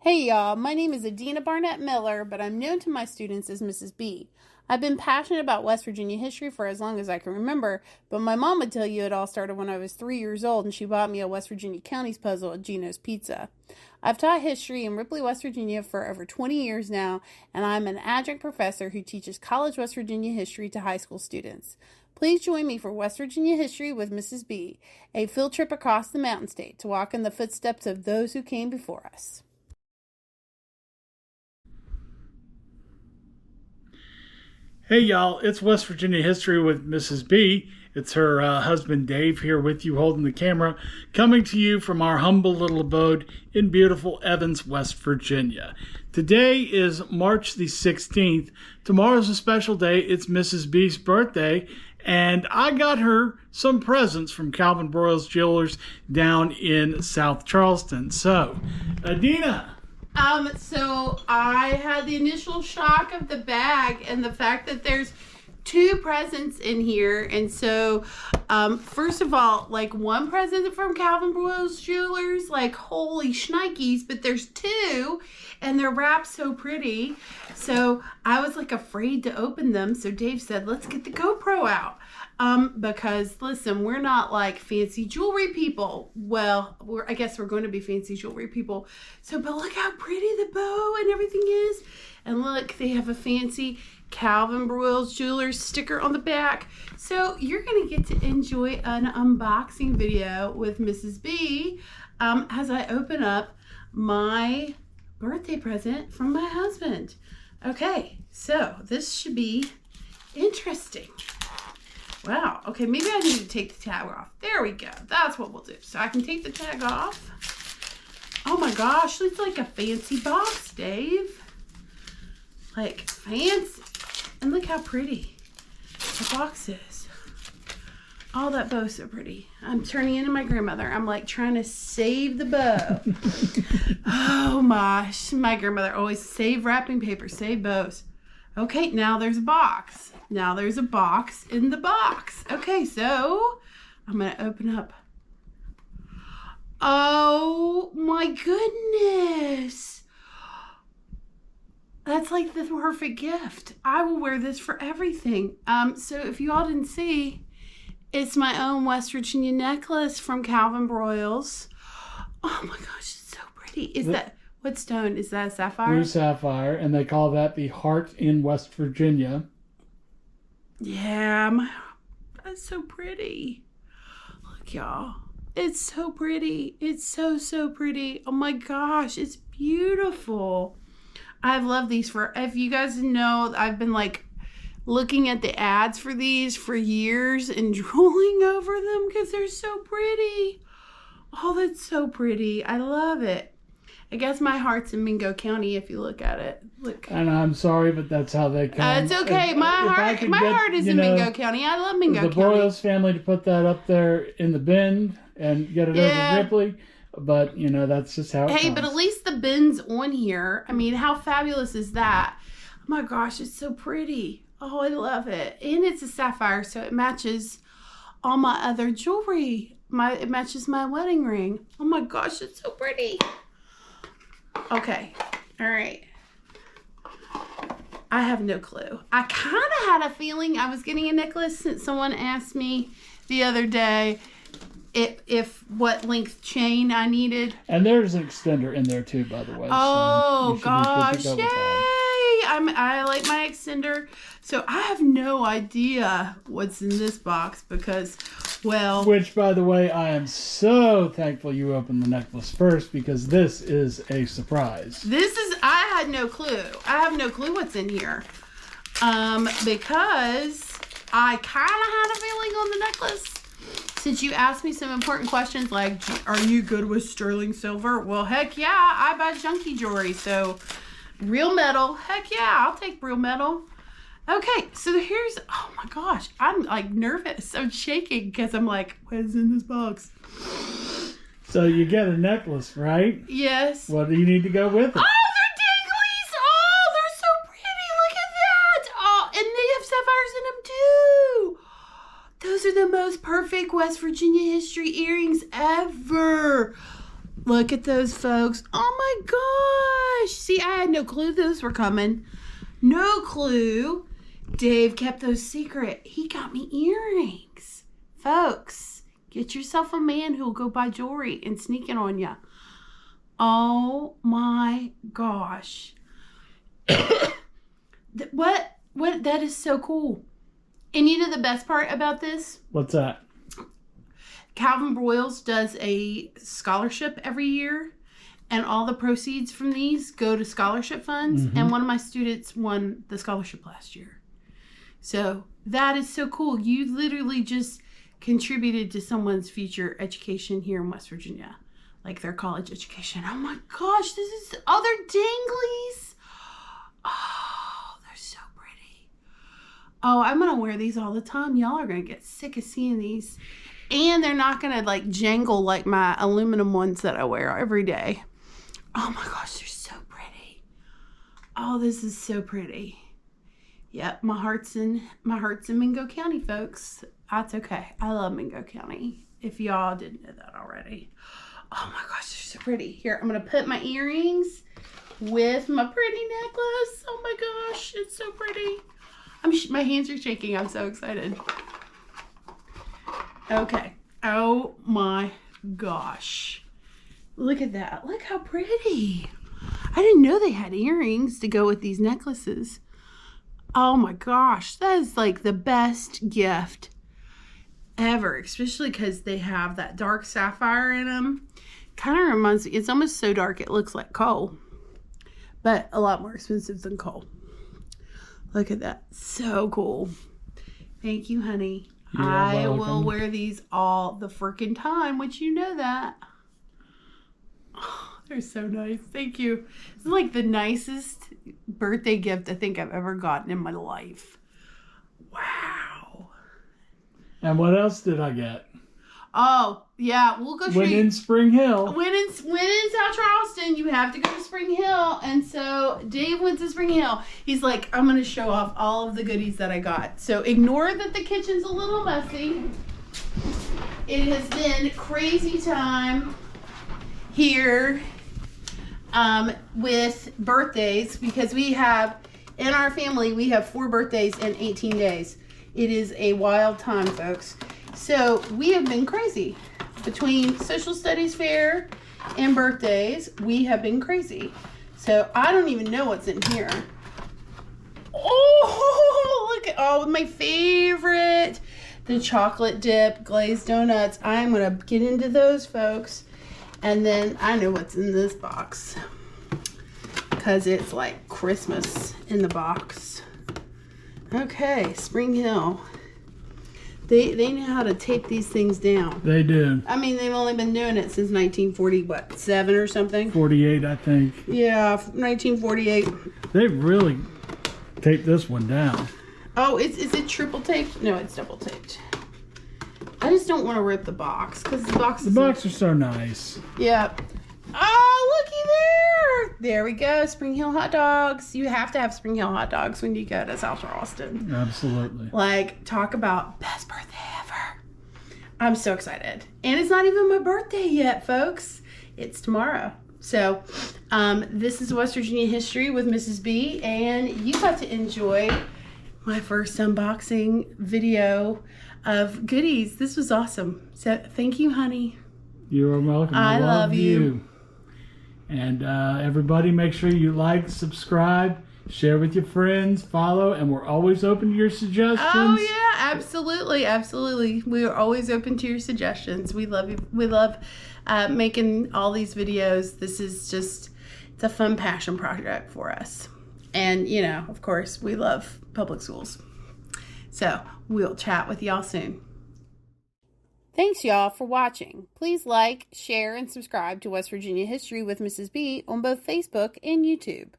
Hey y'all, my name is Adina Barnett Miller, but I'm known to my students as Mrs. B. I've been passionate about West Virginia history for as long as I can remember, but my mom would tell you it all started when I was 3 years old and she bought me a West Virginia counties puzzle at Gino's Pizza. I've taught history in Ripley, West Virginia for over 20 years now, and I'm an adjunct professor who teaches college West Virginia history to high school students. Please join me for West Virginia History with Mrs. B, a field trip across the Mountain State to walk in the footsteps of those who came before us. Hey y'all, it's West Virginia History with Mrs. B. It's her husband Dave here with you holding the camera, coming to you from our humble little abode in beautiful Evans, West Virginia. Today is March the 16th. Tomorrow's a special day. It's Mrs. B's birthday, and I got her some presents from Calvin Broyles Jewelers down in South Charleston. So, Adina. So I had the initial shock of the bag and the fact that there's two presents in here. And so, first of all, like one present from Calvin Broyles Jewelers, like holy shnikes, but there's two and they're wrapped so pretty. So I was like afraid to open them. So Dave said, let's get the GoPro out. Because listen, we're not like fancy jewelry people. Well, I guess we're going to be fancy jewelry people. So, but look how pretty the bow and everything is. And look, they have a fancy Calvin Broyles Jewelers sticker on the back. So you're going to get to enjoy an unboxing video with Mrs. B as I open up my birthday present from my husband. Okay, so this should be interesting. Wow. Okay, maybe I need to take the tag off. There we go. That's what we'll do. So I can take the tag off. Oh my gosh, it's like a fancy box, Dave. Like fancy. And look how pretty the box is. Oh, that bow's so pretty. I'm turning into my grandmother. I'm like trying to save the bow. Oh my grandmother always save wrapping paper, save bows. Okay, now there's a box. Now there's a box in the box. Okay, so I'm going to open up. Oh my goodness. That's like the perfect gift. I will wear this for everything. So if you all didn't see, it's my own West Virginia necklace from Calvin Broyles. Oh my gosh, it's so pretty. What stone? Is that a sapphire? Blue sapphire, and they call that the heart in West Virginia. Yeah, that's so pretty. Look, y'all. It's so pretty. It's so pretty. Oh my gosh, it's beautiful. I've loved these if you guys know, I've been like looking at the ads for these for years and drooling over them because they're so pretty. Oh, that's so pretty. I love it. I guess my heart's in Mingo County if you look at it. Look. And I'm sorry, but that's how they come. It's okay. My heart is in Mingo County. I love Mingo County. The Broyles family to put that up there in the bin and get it over Ripley. But, that's just how it comes. But at least the bin's on here. I mean, how fabulous is that? Oh my gosh, it's so pretty. Oh, I love it. And it's a sapphire, so it matches all my other jewelry. It matches my wedding ring. Oh my gosh, it's so pretty. Okay, all right. I have no clue. I kind of had a feeling I was getting a necklace since someone asked me the other day if what length chain I needed. And there's an extender in there too, by the way. Oh gosh, yay! I like my extender. So I have no idea what's in this box because, well... Which, by the way, I am so thankful you opened the necklace first because this is a surprise. I had no clue. I have no clue what's in here. Because I kind of had a feeling on the necklace. Since you asked me some important questions like, are you good with sterling silver? Well, heck yeah, I buy junky jewelry. So, real metal. Heck yeah, I'll take real metal. Okay, so oh my gosh, I'm like nervous. I'm shaking because I'm like, what is in this box? So you get a necklace, right? Yes. What do you need to go with it? Oh, they're dinglies! Oh, they're so pretty. Look at that. Oh, and they have sapphires in them too. Those are the most perfect West Virginia history earrings ever. Look at those folks. Oh my gosh. See, I had no clue those were coming. No clue. Dave kept those secret. He got me earrings. Folks, get yourself a man who'll go buy jewelry and sneak it on you. Oh my gosh. What? That is so cool. And you know the best part about this? What's that? Calvin Broyles does a scholarship every year, and all the proceeds from these go to scholarship funds. And one of my students won the scholarship last year. So that is so cool. You literally just contributed to someone's future education here in West Virginia, like their college education. Oh my gosh, this is other danglies. Oh, they're so pretty. Oh, I'm gonna wear these all the time. Y'all are gonna get sick of seeing these. And they're not gonna like jangle like my aluminum ones that I wear every day. Oh my gosh, they're so pretty. Oh, this is so pretty. Yep, my heart's in Mingo County, folks. That's okay. I love Mingo County, if y'all didn't know that already. Oh my gosh, they're so pretty. Here, I'm gonna put my earrings with my pretty necklace. Oh my gosh, it's so pretty. My hands are shaking. I'm so excited. Okay. Oh my gosh. Look at that. Look how pretty. I didn't know they had earrings to go with these necklaces. Oh my gosh. That is like the best gift ever, especially because they have that dark sapphire in them. Kind of reminds me, it's almost so dark it looks like coal, but a lot more expensive than coal. Look at that. So cool. Thank you, honey. I will wear these all the freaking time, which you know that. Oh, they're so nice. Thank you. This is like the nicest birthday gift I think I've ever gotten in my life. Wow. And what else did I get? Oh, yeah. We'll go show you. In Spring Hill. When in South Charleston, you have to go to Spring Hill. And so Dave went to Spring Hill. He's like, I'm going to show off all of the goodies that I got. So ignore that the kitchen's a little messy. It has been crazy time here with birthdays, because we have, in our family, we have 4 birthdays in 18 days. It is a wild time, folks. So we have been crazy. Between social studies fair and birthdays, we have been crazy. So I don't even know what's in here. Oh, look at all my favorite. The chocolate dip glazed donuts. I'm going to get into those, folks. And then I know what's in this box, because it's like Christmas in the box. Okay, Spring Hill. They know how to tape these things down. They do. I mean, they've only been doing it since 1947 or something? 48, I think. Yeah, 1948. They've really taped this one down. Oh, is it triple taped? No, it's double taped. I just don't want to rip the box, because the box is... The box are so nice. Yeah. Oh, looky there. There we go. Spring Hill hot dogs. You have to have Spring Hill hot dogs when you go to South Charleston. Absolutely. Like, talk about best birthday ever. I'm so excited. And it's not even my birthday yet, folks. It's tomorrow. So, this is West Virginia History with Mrs. B. And you got to enjoy my first unboxing video of goodies. This was awesome. So, thank you, honey. You're welcome. I love you. And everybody, make sure you like, subscribe, share with your friends, follow, and we're always open to your suggestions. Oh yeah, absolutely, absolutely. We are always open to your suggestions. We love you. We love making all these videos. This is just, it's a fun passion project for us. And you know, of course, we love public schools. So we'll chat with y'all soon. Thanks, y'all, for watching. Please like, share, and subscribe to West Virginia History with Mrs. B on both Facebook and YouTube.